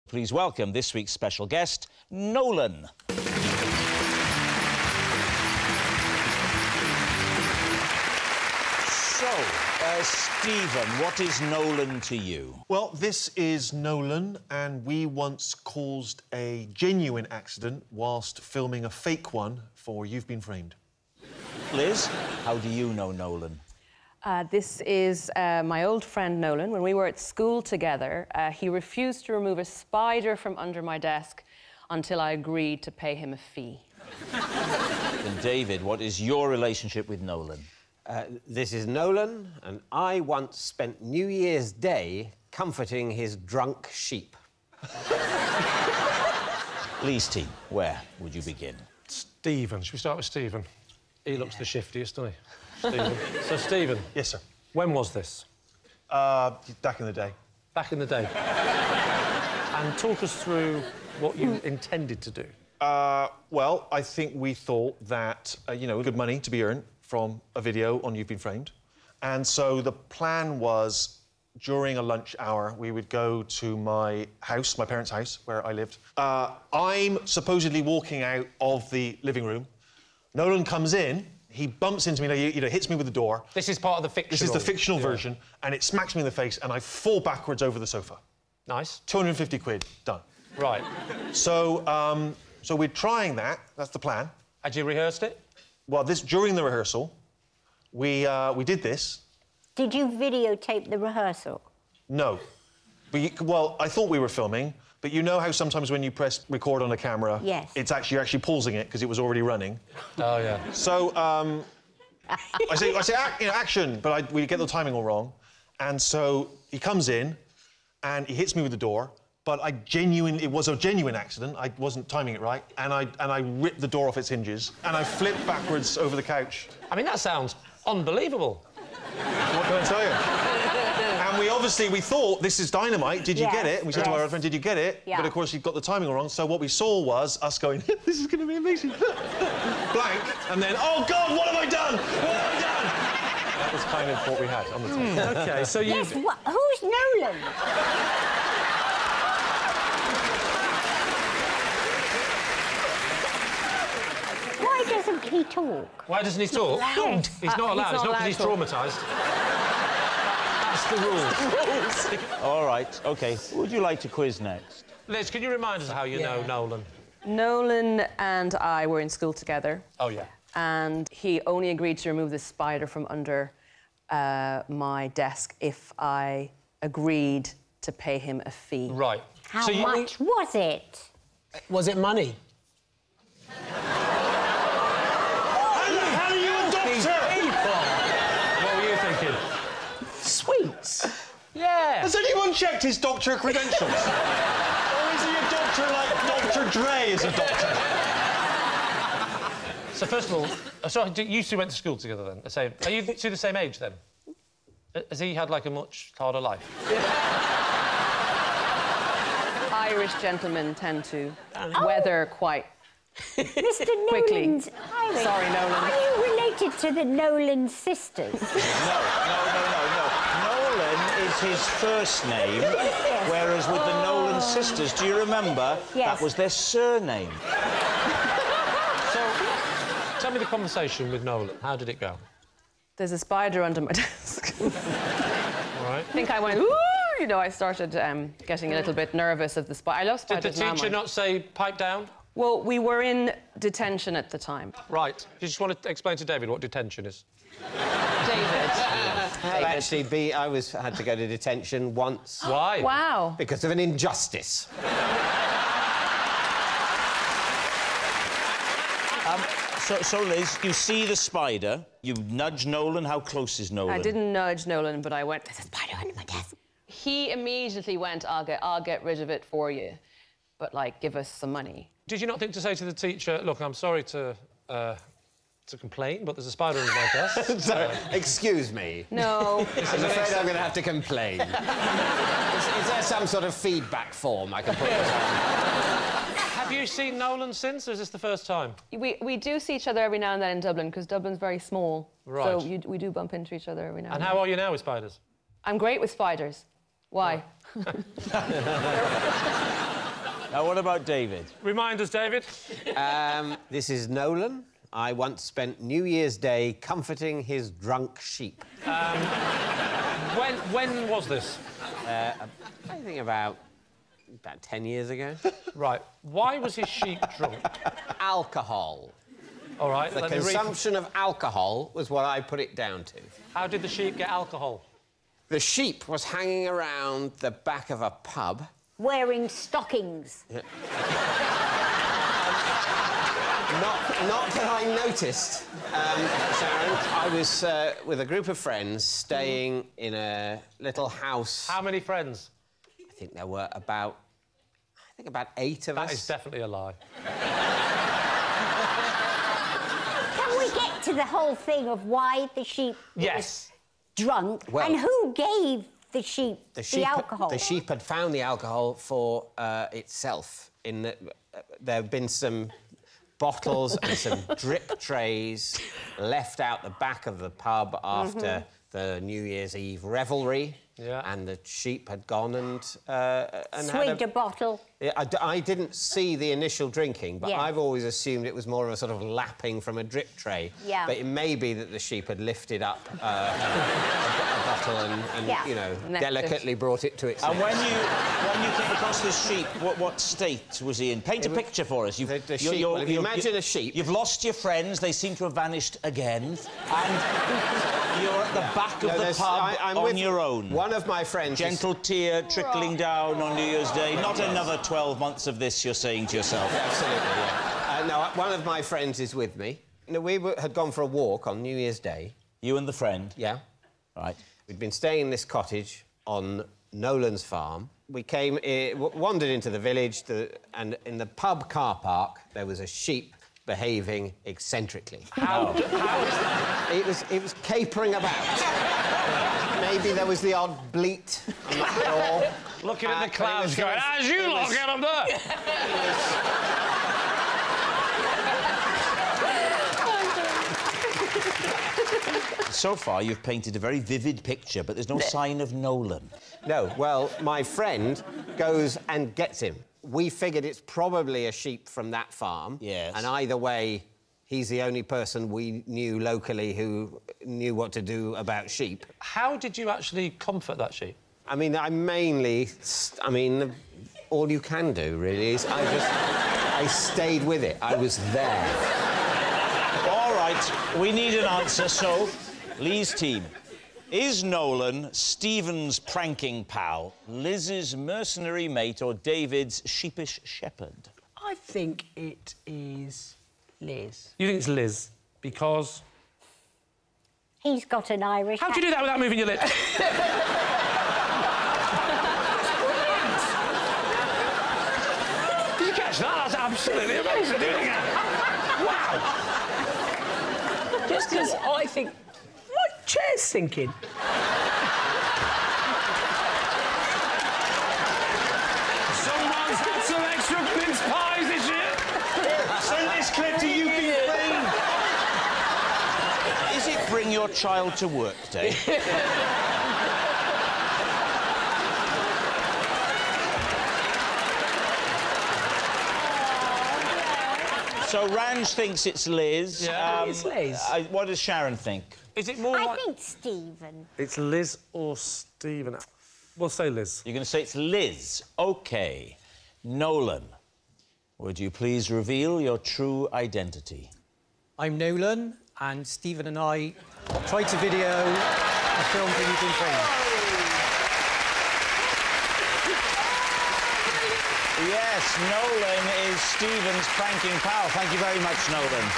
Please welcome this week's special guest, Nolan. So, Stephen, what is Nolan to you? Well, this is Nolan, and we once caused a genuine accident whilst filming a fake one for You've Been Framed. Liz, how do you know Nolan? This is my old friend Nolan. When we were at school together, he refused to remove a spider from under my desk until I agreed to pay him a fee. And David, what is your relationship with Nolan? This is Nolan, and I once spent New Year's Day comforting his drunk sheep. Lee's team, where would you begin? Stephen. Should we start with Stephen? He looks the shiftiest, doesn't he? Stephen. So, Stephen. Yes, sir. When was this? Back in the day. Back in the day. And talk us through what you intended to do. Well, I think we thought that, you know, good money to be earned from a video on You've Been Framed. And so the plan was, during a lunch hour, we would go to my house, my parents' house, where I lived. I'm supposedly walking out of the living room. Nolan comes in, he bumps into me, you know, hits me with the door. This is part of the fictional... This is the fictional version, and it smacks me in the face, and I fall backwards over the sofa. Nice. 250 quid, done. Right. So, so we're trying that, that's the plan. Had you rehearsed it? Well, during the rehearsal, we did this. Did you videotape the rehearsal? No. Well, I thought we were filming, but you know how sometimes when you press record on a camera... Yes. You're actually pausing it because it was already running. Oh, yeah. So, I say you know, action, but we get the timing all wrong. And so he comes in, and he hits me with the door, but it was a genuine accident. I wasn't timing it right, and I ripped the door off its hinges, and I flipped backwards over the couch. I mean, that sounds unbelievable. What can I tell you? And we thought, this is dynamite, did you get it? And we said to our other friend, did you get it? Yeah. But, of course, he got the timing wrong, so what we saw was us going, this is going to be amazing. Blank, and then, oh, God, what have I done? What have I done? That was kind of what we had on the tape. OK, so you... Yes, who's Nolan? Why doesn't he talk? Why doesn't he talk? Yes. He's not allowed. It's not because he's traumatised. That's the rules. All right, OK. Who would you like to quiz next? Liz, can you remind us how you know Nolan? Nolan and I were in school together. Oh, yeah. And he only agreed to remove the spider from under my desk if I agreed to pay him a fee. Right. How much was it? Was it money? How are you a doctor? What were you thinking? Sweets. Yeah. Has anyone checked his doctor credentials? Or is he a doctor like Dr. Dre is a doctor? So, first of all, sorry, you two went to school together then? Are you two the same age then? Has he had, like, a much harder life? Irish gentlemen tend to weather quite Mr. quickly. Nolan's Irish. Sorry, Nolan. Are you related to the Nolan sisters? No. Nolan is his first name, whereas with the Nolan sisters, do you remember? Yes. That was their surname. So, tell me the conversation with Nolan. How did it go? There's a spider under my desk. All right. I think I went, ooh, you know, I started getting a little bit nervous of the spider. I love spiders. Did the teacher not say, pipe down? Well, we were in detention at the time. Right. You just want to explain to David what detention is? David. Actually, I had to go to detention once. Why? Wow. Because of an injustice. So, Liz, you see the spider, you nudge Nolan. How close is Nolan? I didn't nudge Nolan, but I went, there's a spider under my desk. He immediately went, I'll get rid of it for you, but, like, give us some money. Did you not think to say to the teacher, look, I'm sorry to complain, but there's a spider under my desk? Sorry, excuse me. No. I'm afraid I'm going to have to complain. Is there some sort of feedback form I can put this on? Have you seen Nolan since, or is this the first time? We do see each other every now and then in Dublin, because Dublin's very small. Right. So we do bump into each other every now and then. And how are you now with spiders? I'm great with spiders. Why? Now, what about David? Remind us, David. This is Nolan. I once spent New Year's Day comforting his drunk sheep. When was this? I think about 10 years ago. Right. Why was his sheep drunk? Alcohol. All right. The consumption of alcohol was what I put it down to. How did the sheep get alcohol? The sheep was hanging around the back of a pub. Wearing stockings. Yeah. Not that I noticed, Sharon. I was with a group of friends staying in a little house. How many friends? I think there were about 8 of us. That is definitely a lie. Can we get to the whole thing of why the sheep was drunk? Well, and who gave the sheep the alcohol? The sheep had found the alcohol for itself. There have been some bottles and some drip trays left out the back of the pub after the New Year's Eve revelry. Yeah. And the sheep had gone and Swigged a bottle. Yeah, I didn't see the initial drinking, but I've always assumed it was more of a sort of lapping from a drip tray. Yeah. But it may be that the sheep had lifted up a bottle and you know, delicately brought it to its And when you came across this sheep, what state was he in? Paint a picture for us. The sheep, well, if you imagine a sheep... You've lost your friends, they seem to have vanished again, and you're at the back of the pub on your own. One of my friends... Gentle tear trickling down on New Year's Day. Not another 12 months of this, you're saying to yourself. Yeah, absolutely, yeah. No, one of my friends is with me. You know, we had gone for a walk on New Year's Day. You and the friend? Yeah. Right. We'd been staying in this cottage on Nolan's farm. We wandered into the village, and in the pub car park, there was a sheep behaving eccentrically. How is that? It was capering about. Maybe there was the odd bleat. I'm not sure. Looking at the clouds going, as you look at them there! So far, you've painted a very vivid picture, but there's no sign of Nolan. No, well, my friend goes and gets him. We figured it's probably a sheep from that farm. Yes. And either way, he's the only person we knew locally who knew what to do about sheep. How did you actually comfort that sheep? I mean, all you can do, really, is I stayed with it. I was there. All right, we need an answer, so... Lee's team. Is Nolan Stephen's pranking pal, Liz's mercenary mate, or David's sheepish shepherd? I think it is Liz. You think it's Liz? Because... He's got an Irish How'd you do that without moving your lips? Did you catch that? That's absolutely amazing. Do it again. Wow. Just because I think... My chair's sinking. Someone's had some extra mince pies this year. Send this clip to you, be framed. Is it Bring Your Child to Work Day? So Ranj thinks it's Liz. Yeah, it's Liz. What does Sharon think? Is it more I like... think Stephen. It's Liz or Stephen. We'll say Liz. You're going to say it's Liz. OK. Nolan, would you please reveal your true identity? I'm Nolan, and Stephen and I tried to video a film that you've been framed. Yes, Nolan is Stephen's pranking pal. Thank you very much, Nolan.